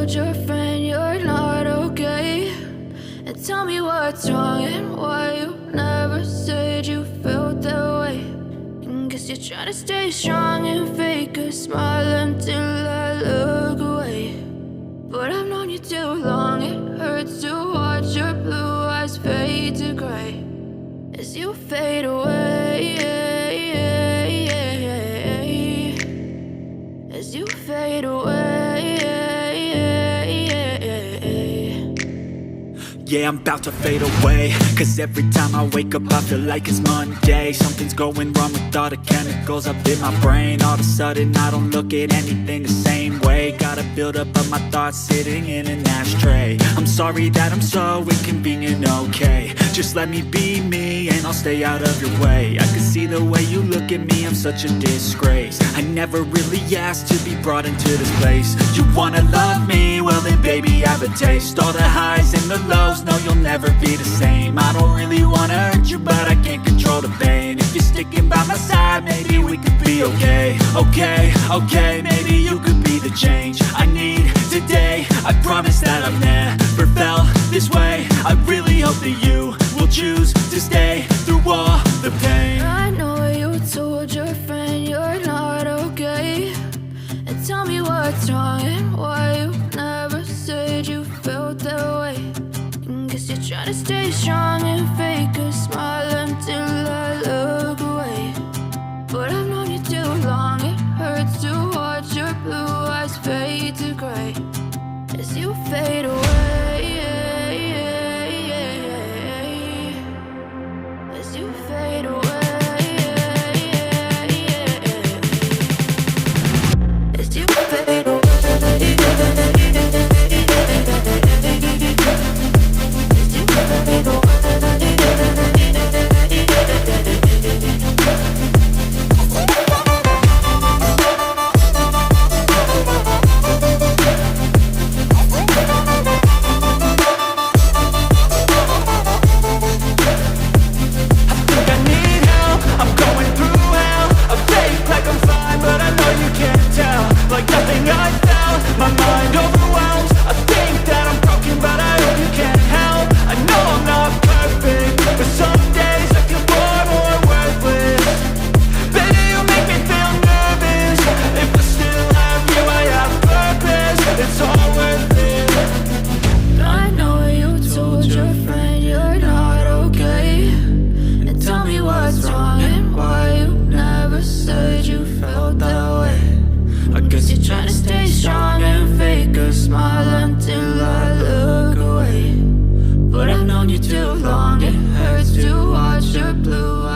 told your friend you're not okay? And tell me what's wrong and why you never said you felt that way. And guess you're trying to stay strong and fake a smile until I look away. But I've known you too long, it hurts to watch your blue eyes fade to gray as you fade away, as you fade away. Yeah, I'm about to fade away, cause every time I wake up I feel like it's Monday. Something's going wrong with all the chemicals up in my brain. All of a sudden I don't look at anything the same way. Got a buildup of my thoughts sitting in an ashtray. I'm sorry that I'm so inconvenient, okay? Just let me be me and I'll stay out of your way. I can see the way you look at me, I'm such a disgrace. I never really asked to be brought into this place. You wanna love me? Well then baby have a taste. All the highs and the lows, no you'll never be the same. I don't really wanna hurt you but I can't control the pain. If you're sticking by my side maybe we could be okay. Okay, maybe you could be the change I need today. I promise that I've never felt this way. I really hope that you will choose to stay through all the pain. I know you told your friend you're not okay. And tell me what's wrong and why you never said you felt that way. And guess you're trying to stay strong and fake a smile until I look away. But I've known you too long, it hurts to watch your blue eyes fade to gray as you fade away, as you fade away, as you fade away. Too long, it hurts to watch your blue